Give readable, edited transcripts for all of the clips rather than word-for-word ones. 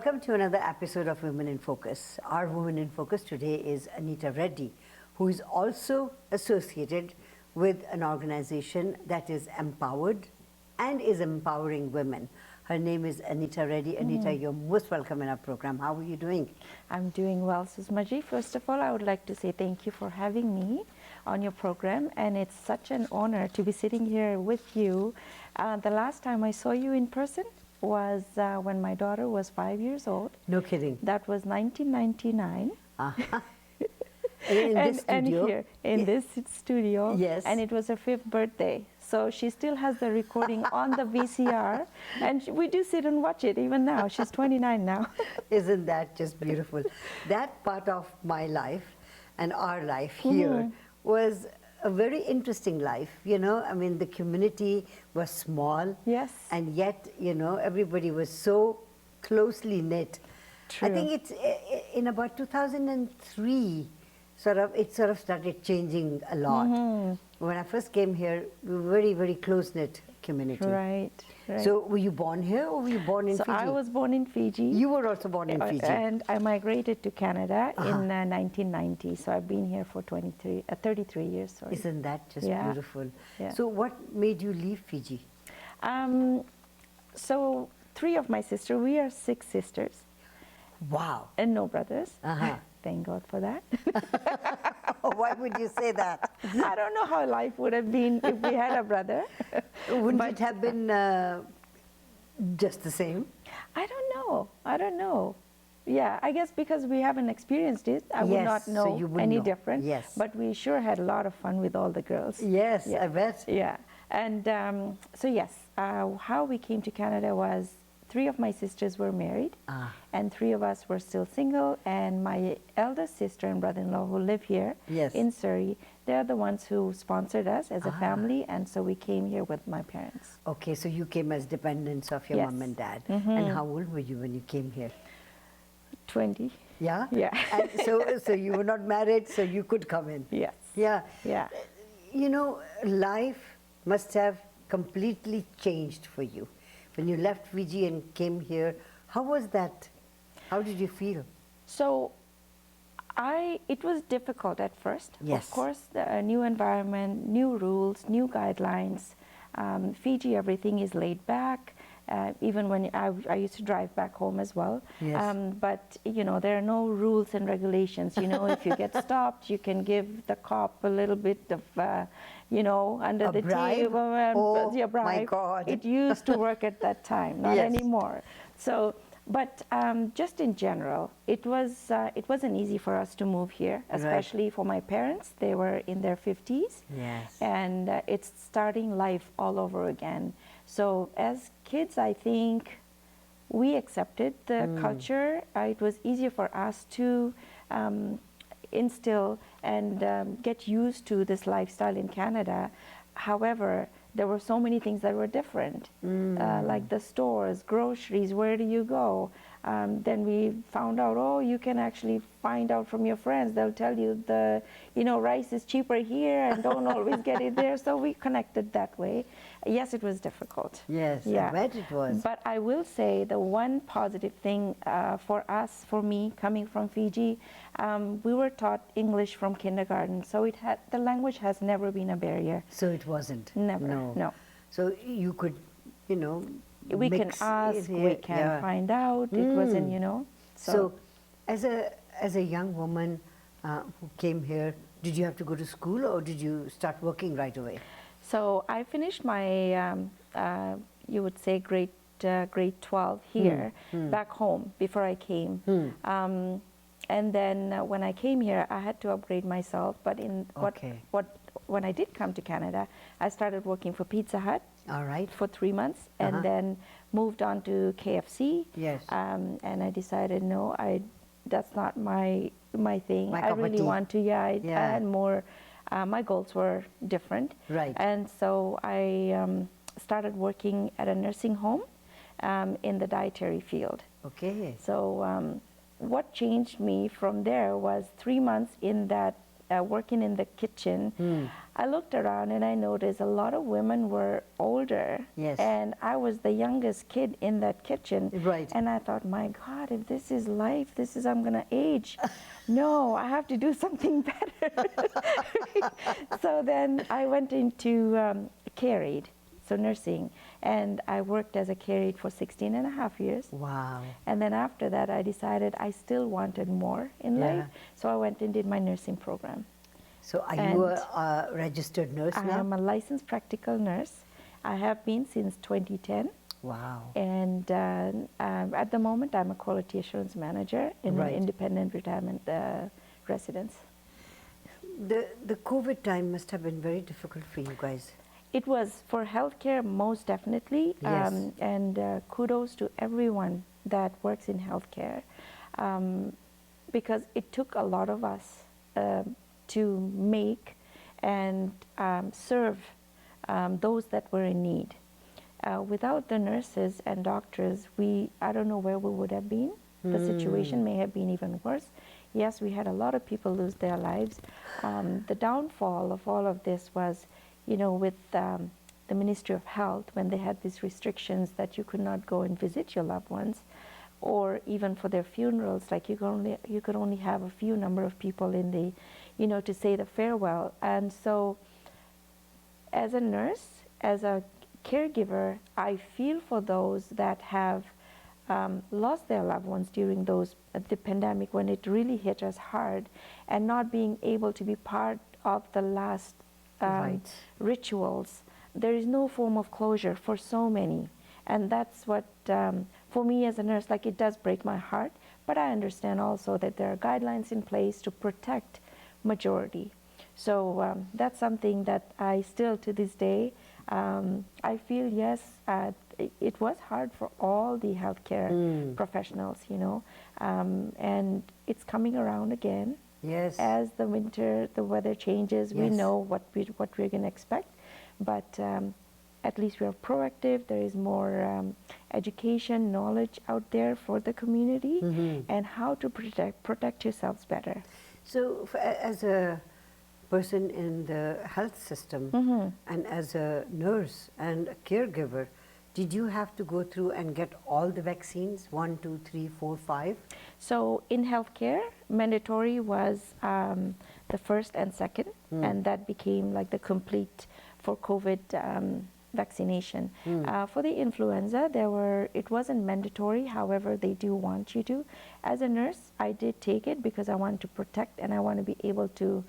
Welcome to another episode of Women in Focus. Our Woman in Focus today is Anita Reddy, who is also associated with an organization that is empowered and is empowering women. Her name is Anita Reddy. Anita, you're most welcome in our program. How are you doing? I'm doing well, Susmaji. First of all, I would like to say thank you for having me on your program, and it's such an honor to be sitting here with you. The last time I saw you in person was when my daughter was 5 years old. No kidding. That was 1999. In this studio? And here, in this studio. Yes. And it was her 5th birthday. So she still has the recording on the VCR. And we do sit and watch it even now. She's 29 now. Isn't that just beautiful? That part of my life and our life here was a very interesting life, you know. I mean, the community was small. Yes. And yet, you know, everybody was so closely knit. True. I think it's in about 2003, it sort of started changing a lot. When I first came here, we were very, very close-knit community. Right. So were you born here or were you born in Fiji? So I was born in Fiji. You were also born in Fiji. And I migrated to Canada in 1990. So I've been here for 33 years. Sorry. Isn't that just beautiful? Yeah. So what made you leave Fiji? So 3 of my sisters, we are 6 sisters. Wow. And no brothers. Thank God for that. Why would you say that? I don't know how life would have been if we had a brother. Wouldn't it have been just the same? I don't know. Yeah, I guess because we haven't experienced it, I would not know so you wouldn't any know. different. Yes. But we sure had a lot of fun with all the girls. Yes, Yeah. I bet. Yeah. And so yes, how we came to Canada was 3 of my sisters were married, and 3 of us were still single, and my eldest sister and brother-in-law who live here in Surrey, they're the ones who sponsored us as a family, and so we came here with my parents. Okay, so you came as dependents of your mom and dad. And how old were you when you came here? 20. Yeah? Yeah. And so you were not married, so you could come in. Yes. Yeah. Yeah. You know, life must have completely changed for you. When you left Fiji and came here, how was that? How did you feel? So it was difficult at first. Yes. Of course, a new environment, new rules, new guidelines. Fiji, everything is laid back. Even when I used to drive back home as well. Yes. But, you know, there are no rules and regulations. You know, if you get stopped, you can give the cop a little bit of, you know, under A the bribe? table. Oh, Yeah, bribe. my God. It used to work at that time, not anymore. So, but just in general, it wasn't easy for us to move here, especially for my parents. They were in their 50s. Yes. And it's starting life all over again. So as kids, I think we accepted the culture. It was easier for us to instill and get used to this lifestyle in Canada. However, there were so many things that were different, like the stores, groceries, where do you go? Then we found out, oh, you can actually find out from your friends. They'll tell you rice is cheaper here and don't always get it there. So we connected that way. Yes, it was difficult. Yes, Yeah. I bet it was. But I will say the one positive thing for me, coming from Fiji, we were taught English from kindergarten. So the language has never been a barrier. So it wasn't? Never, no. So you could, you know, we can ask, we can find out. It wasn't, you know. So as a young woman who came here, did you have to go to school or did you start working right away? So I finished my, you would say, grade 12 here, back home before I came. And then when I came here, I had to upgrade myself. But when I did come to Canada, I started working for Pizza Hut. All right. For 3 months, and then moved on to KFC. Yes. And I decided, no, that's not my thing. I really tea. want to. I had more. My goals were different. Right. And so I started working at a nursing home in the dietary field. Okay. So what changed me from there was 3 months in that working in the kitchen, I looked around and I noticed a lot of women were older. Yes. And I was the youngest kid in that kitchen. Right. And I thought, my God, if this is life, I'm going to age. No, I have to do something better. So then I went into care aid, so nursing. And I worked as a care aide for 16 and a half years. Wow. And then after that, I decided I still wanted more in Yeah. life. So I went and did my nursing program. So are you a registered nurse I now? am a licensed practical nurse. I have been since 2010. Wow. And at the moment, I'm a quality assurance manager in Right. an independent retirement residence. The COVID time must have been very difficult for you guys. It was for healthcare, most definitely. Yes. And kudos to everyone that works in healthcare, because it took a lot of us to make and serve those that were in need. Without the nurses and doctors, I don't know where we would have been. The situation may have been even worse. Yes, we had a lot of people lose their lives. The downfall of all of this was, with the Ministry of Health, when they had these restrictions that you could not go and visit your loved ones, or even for their funerals, like you could only have a few number of people in the, to say the farewell. And so, as a nurse, as a caregiver, I feel for those that have lost their loved ones during the pandemic, when it really hit us hard, and not being able to be part of the last Right. rituals. There is no form of closure for so many, and that's what, for me as a nurse, like, it does break my heart. But I understand also that there are guidelines in place to protect majority. So that's something that I still, to this day, I feel, yes, it was hard for all the healthcare professionals, and it's coming around again. Yes. As the weather changes, we Yes. know what we're going to expect, but at least we are proactive. There is more education, knowledge out there for the community, and how to protect yourselves better. So as a person in the health system and as a nurse and a caregiver, did you have to go through and get all the vaccines, 1, 2, 3, 4, 5? So in healthcare, mandatory was the first and second, and that became like the complete for COVID vaccination. For the influenza, it wasn't mandatory. However, they do want you to. As a nurse, I did take it because I wanted to protect and I want to be able to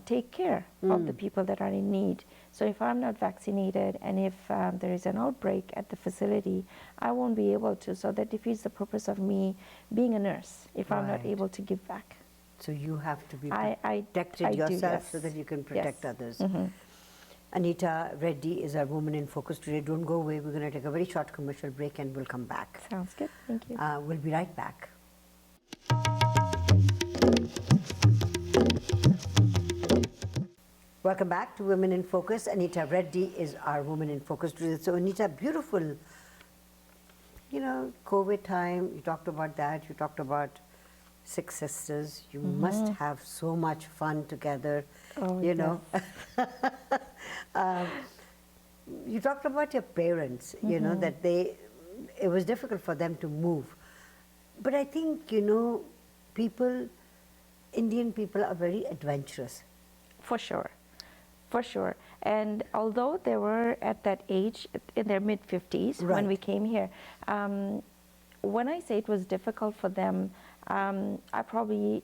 take care of the people that are in need. So if I'm not vaccinated and if there is an outbreak at the facility, I won't be able to. So that defeats the purpose of me being a nurse if I'm not Right. able to give back. So you have to be I protected do, yourself yes. so that you can protect Yes. others. Anita Reddy is our Woman in Focus today. Don't go away. We're going to take a very short commercial break and we'll come back. Sounds good. Thank you. We'll be right back. Welcome back to Women in Focus. Anita Reddy is our Woman in Focus today. So Anita, beautiful, COVID time, you talked about that, you talked about 6 sisters. You must have so much fun together, Oh, you know. You talked about your parents, that it was difficult for them to move. But I think, Indian people are very adventurous. For sure. For sure. And although they were at that age, in their mid-50s, when we came here, when I say it was difficult for them, I probably,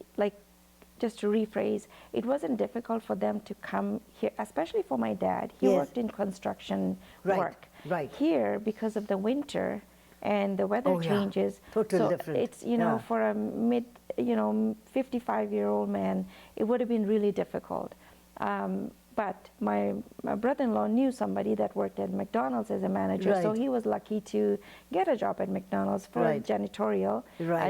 just to rephrase, it wasn't difficult for them to come here, especially for my dad. He worked in construction work. Right. Here, because of the winter and the weather changes, Totally different. It's, for a 55-year-old man, it would have been really difficult. But my brother-in-law knew somebody that worked at McDonald's as a manager, so he was lucky to get a job at McDonald's for janitorial,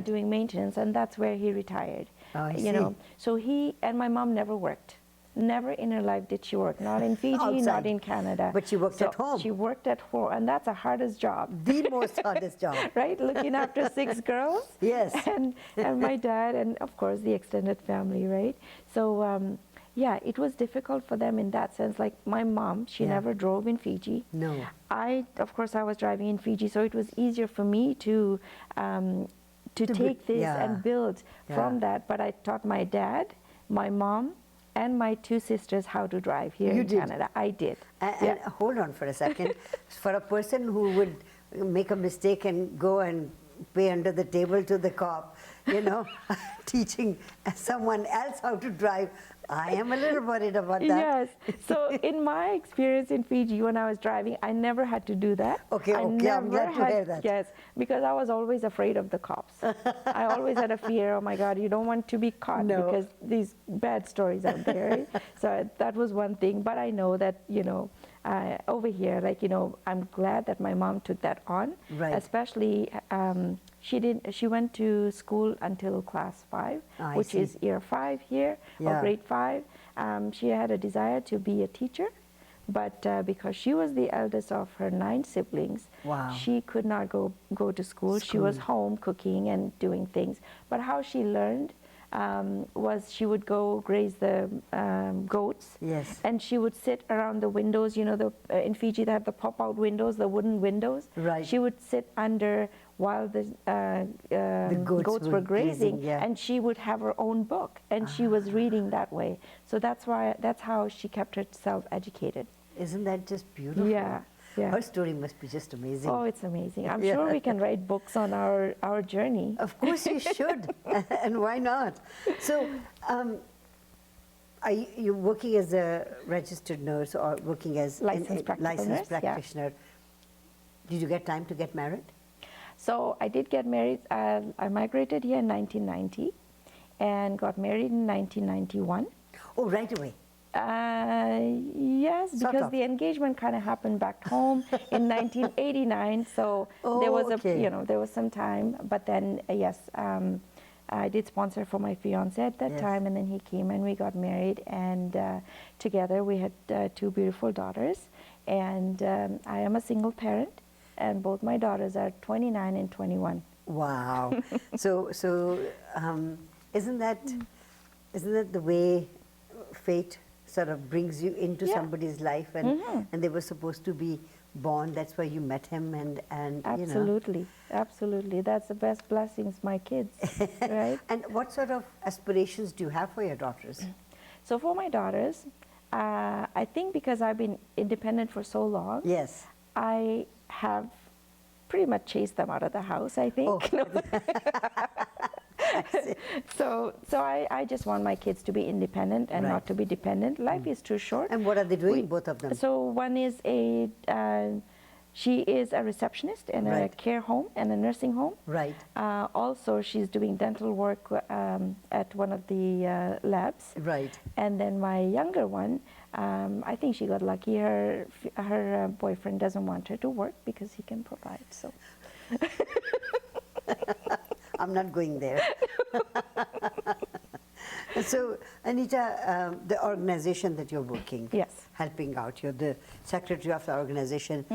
doing maintenance, and that's where he retired. Oh, I see. So he and my mom never worked. Never in her life did she work, not in Fiji, not in Canada. But she worked at home. She worked at home, and that's the hardest job. The most hardest job. Right? Looking after 6 girls. Yes. And my dad, and of course the extended family, right? So yeah, it was difficult for them in that sense. Like my mom, she Yeah. never drove in Fiji. No. Of course, I was driving in Fiji, so it was easier for me to take this yeah. and build from Yeah. that. But I taught my dad, my mom, and my two sisters how to drive here You in did? Canada. I did. And hold on for a second. For a person who would make a mistake and go and pay under the table to the cop, you know, teaching someone else how to drive, I am a little worried about that. Yes. So in my experience in Fiji, when I was driving, I never had to do that. Okay, I okay, I'm never glad to had, hear that. Yes, because I was always afraid of the cops. I always had a fear, oh my God, you don't want to be caught No. because these bad stories out there. So that was one thing. But I know that, you know, over here, like, you know, I'm glad that my mom took that on. Right. Especially, she went to school until class 5, I which see. is year 5 here, Yeah. or grade 5. She had a desire to be a teacher, but because she was the eldest of her 9 siblings, Wow. she could not go to school. She was home cooking and doing things. But how she learned was she would go graze the goats, Yes. and she would sit around the windows. You know, in Fiji they have the pop-out windows, the wooden windows. Right. She would sit under while the goats were grazing, yeah. and she would have her own book, and she was reading that way. So that's how she kept herself educated. Isn't that just beautiful? Yeah, yeah. Her story must be just amazing. Oh, it's amazing. I'm Yeah. sure we can write books on our journey. Of course you should, and why not? So, are you working as a registered nurse or working as Licensed licensed nurse, yeah. practitioner? Did you get time to get married? So I did get married. I migrated here in 1990 and got married in 1991. Oh, right away. Yes, Sort because of. the engagement kind of happened back home in 1989. So there was okay. there was some time. But then yes, I did sponsor for my fiance at that Yes. time, and then he came and we got married, and together we had 2 beautiful daughters. And I am a single parent, and both my daughters are 29 and 21. Wow. so isn't that the way fate sort of brings you into Yeah. somebody's life, and they were supposed to be born. That's why you met him, and Absolutely, absolutely. That's the best blessings, my kids, right? And what sort of aspirations do you have for your daughters? So for my daughters, I think because I've been independent for so long, Yes. I have pretty much chased them out of the house, I think. Oh. So I just want my kids to be independent and Right. not to be dependent. Life is too short. And what are they doing, both of them? So one is she is a receptionist in a Right. care home and a nursing home. Right. Also, she's doing dental work at one of the labs. Right. And then my younger one, I think she got lucky. Her boyfriend doesn't want her to work because he can provide. So I'm not going there. So, Anita, the organization that you're working, Yes. helping out, you're the secretary of the organization,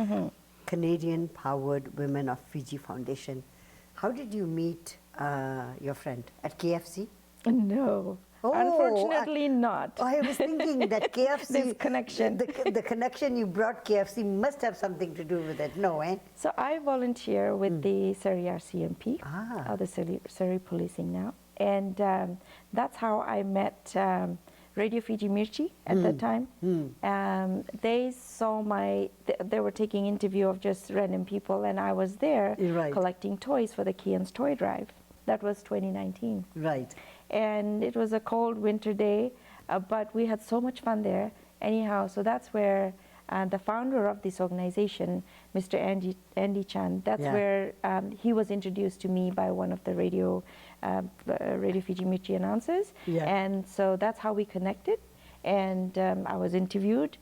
Canadian Powered Women of Fiji Foundation. How did you meet your friend? At KFC? no, Oh, unfortunately not. I was thinking that KFC... There's connection. The connection you brought KFC must have something to do with it. No, eh? So I volunteer with the Surrey RCMP, Ah. the Surrey Policing now. And that's how I met Radio Fiji Mirchi at that time. They saw they were taking interview of just random people, and I was there Right. collecting toys for the Kian's Toy Drive. That was 2019. Right. And it was a cold winter day, but we had so much fun there. Anyhow, so that's where the founder of this organization, Mr. Andy Chan, that's Yeah. where he was introduced to me by one of the Radio Fiji Mirchi announcers. Yeah. And so that's how we connected. And I was interviewed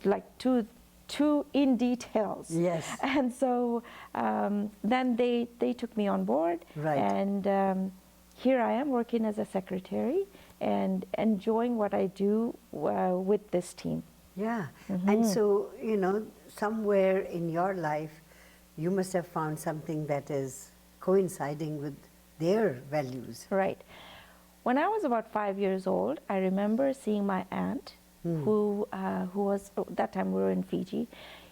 like two in details. Yes. And so then they took me on board. Right. And here I am working as a secretary and enjoying what I do with this team. Yeah. And so, somewhere in your life, you must have found something that is coinciding with their values. Right. When I was about 5 years old, I remember seeing my aunt, who was, that time we were in Fiji.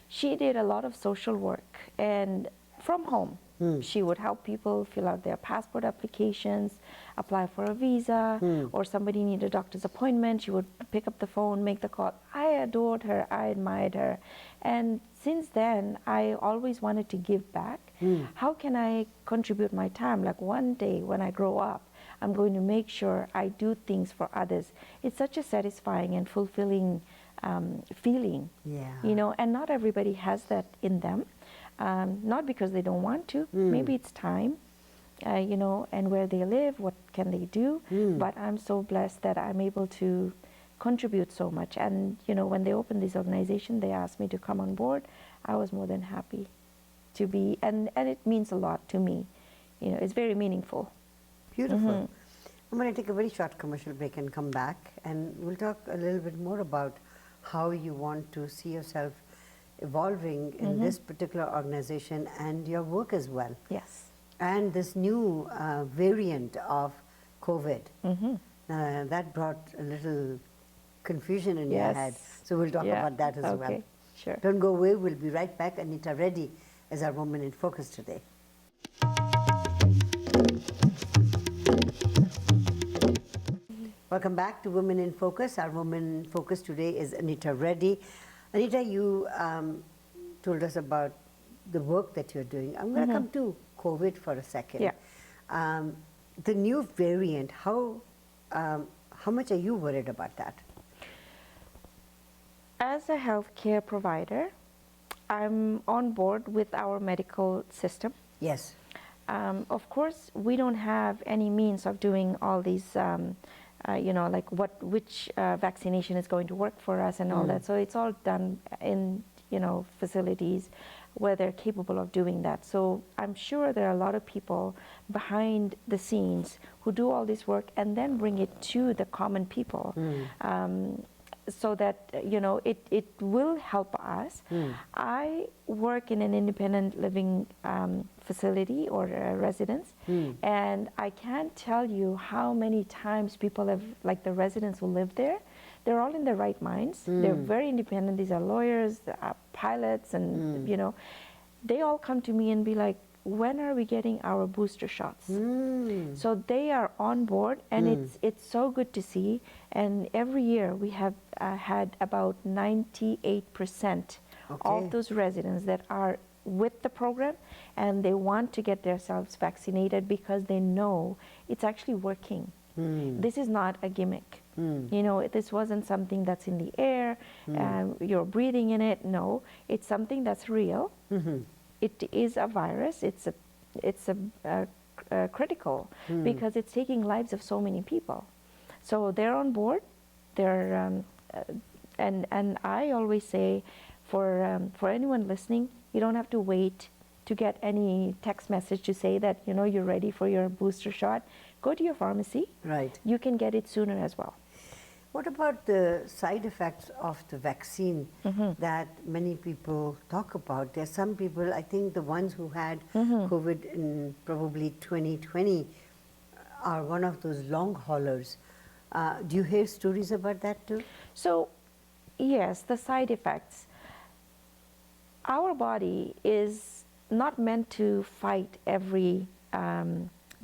She did a lot of social work, and from home. She would help people fill out their passport applications, apply for a visa, or somebody needed a doctor's appointment. She would pick up the phone, make the call. I adored her, I admired her. And since then, I always wanted to give back. How can I contribute my time? Like one day when I grow up, I'm going to make sure I do things for others. It's such a satisfying and fulfilling feeling, you know, and not everybody has that in them. Not because they don't want to, maybe it's time, you know, and where they live, what can they do, but I'm so blessed that I'm able to contribute so much. And, you know, when they opened this organization, they asked me to come on board. I was more than happy to be, and it means a lot to me. You know, it's very meaningful. Beautiful. I'm going to take a very short commercial break and come back, and we'll talk a little bit more about how you want to see yourself evolving in this particular organization and your work as well. Yes. And this new variant of COVID, that brought a little confusion in your head. So we'll talk about that as well. Okay, sure. Don't go away, we'll be right back. Anita Reddy is our Woman in Focus today. Welcome back to Women in Focus. Our Woman in Focus today is Anita Reddy. Anita, you told us about the work that you're doing. I'm going to come to COVID for a second. Yeah. The new variant, how much are you worried about that? As a healthcare provider, I'm on board with our medical system. Yes. Of course, we don't have any means of doing all these, you know, like which vaccination is going to work for us and all that. So it's all done in, you know, facilities where they're capable of doing that. So I'm sure there are a lot of people behind the scenes who do all this work and then bring it to the common people. So that, you know, it will help us. I work in an independent living facility or residence, and I can't tell you how many times people have, like the residents who live there, they're all in their right minds. They're very independent. These are lawyers, pilots, and, you know, they all come to me and be like, when are we getting our booster shots? So they are on board, and it's so good to see. And every year we have had about 98% of those residents that are with the program, and they want to get themselves vaccinated because they know it's actually working. This is not a gimmick. You know, this wasn't something that's in the air, you're breathing in it. No, it's something that's real. It is a virus. It's a critical because it's taking lives of so many people. So they're on board. They're and I always say, for anyone listening, you don't have to wait to get any text message to say that, you know, you're ready for your booster shot. Go to your pharmacy. Right. You can get it sooner as well. What about the side effects of the vaccine that many people talk about? There are some people, I think the ones who had COVID in probably 2020 are one of those long haulers. Do you hear stories about that too? So, yes, the side effects. Our body is not meant to fight every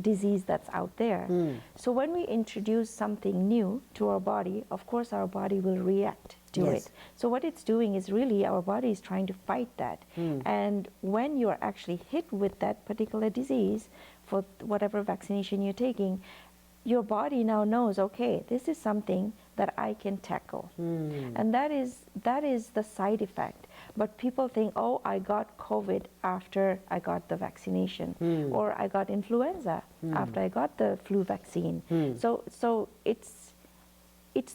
disease that's out there. So when we introduce something new to our body, of course our body will react to it. So what it's doing is really our body is trying to fight that. And when you're actually hit with that particular disease for whatever vaccination you're taking, your body now knows, okay, this is something that I can tackle. And that is the side effect. But people think, oh, I got COVID after I got the vaccination, or I got influenza after I got the flu vaccine. So it's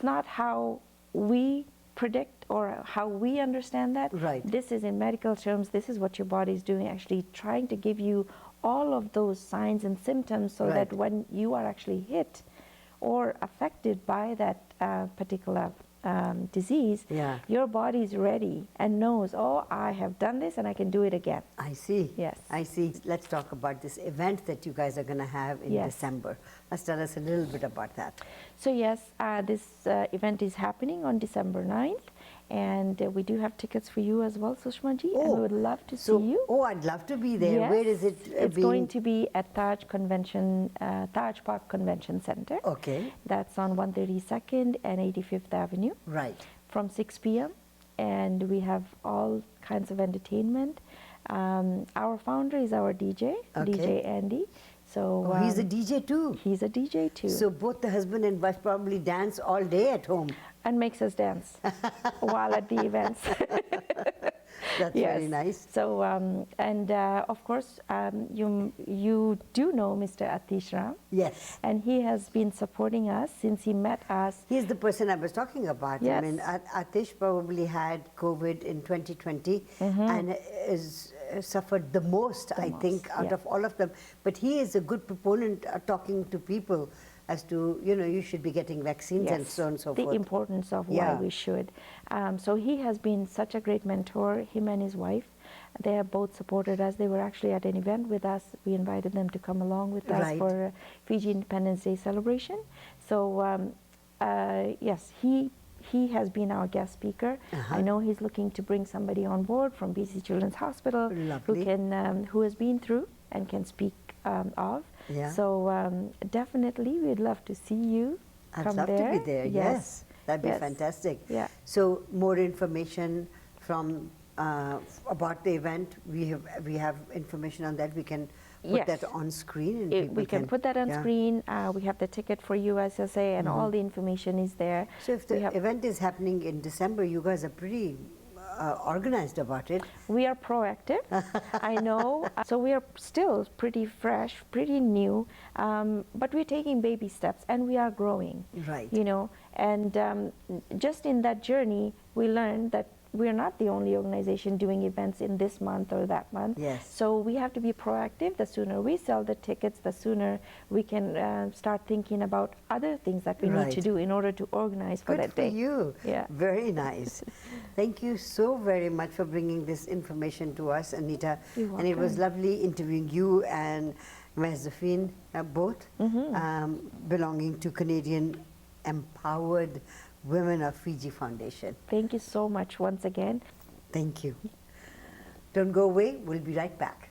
not how we predict or how we understand that. Right. This is in medical terms, this is what your body is doing, actually trying to give you all of those signs and symptoms so that when you are actually hit or affected by that particular disease, Yeah. your body is ready and knows, oh, I have done this and I can do it again. I see. Yes. I see. Let's talk about this event that you guys are going to have in Yes. December. Let's tell us a little bit about that. So yes, this event is happening on December 9th, and we do have tickets for you as well, Sushma ji, and we would love to see you. Oh, I'd love to be there. Yes, Where is it it's going to be at Taj Park Convention Center. Okay. That's on 132nd and 85th Avenue. Right. From 6 p.m. And we have all kinds of entertainment. Our founder is our DJ, Okay. DJ Andy. So Oh, he's a DJ too. he's a DJ too. So both the husband and wife probably dance all day at home. And makes us dance while at the events. That's very nice. So, of course, you do know Mr. Atish Ram. Yes. And he has been supporting us since he met us. He's the person I was talking about. I Yes. mean, Atish probably had COVID in 2020 and is suffered the most, I think, out yeah. of all of them. But he is a good proponent talking to people as to, you know, you should be getting vaccines and so on and so the forth. importance of Yeah. why we should. So he has been such a great mentor, him and his wife. They have both supported us. They were actually at an event with us. We invited them to come along with us Right. for Fiji Independence Day celebration. So yes, he has been our guest speaker. I know he's looking to bring somebody on board from BC Children's Hospital Lovely. who has been through and can speak of. Yeah. So definitely, we'd love to see you. I'd come love there. to be there, yes. That'd be Yes. fantastic. Yeah. So more information from about the event, we have information on that. We can put Yes. that on screen and We people can put that on yeah. screen. We have the ticket for you, as I say, and all the information is there. So if the event is happening in December, you guys are pretty organized about it. We are proactive, I know. So we are still pretty fresh, pretty new, but we're taking baby steps and we are growing. Right. You know, and just in that journey, we learned that we're not the only organization doing events in this month or that month. Yes. So we have to be proactive. The sooner we sell the tickets, the sooner we can start thinking about other things that we need to Right. do in order to organize for Good that for day. you. Yeah. Very nice. Thank you so very much for bringing this information to us, Anita. You're And it was welcome. lovely interviewing you and Mazafine, both belonging to Canadian Empowered Women of Fiji Foundation. Thank you so much once again. Thank you. Don't go away. We'll be right back.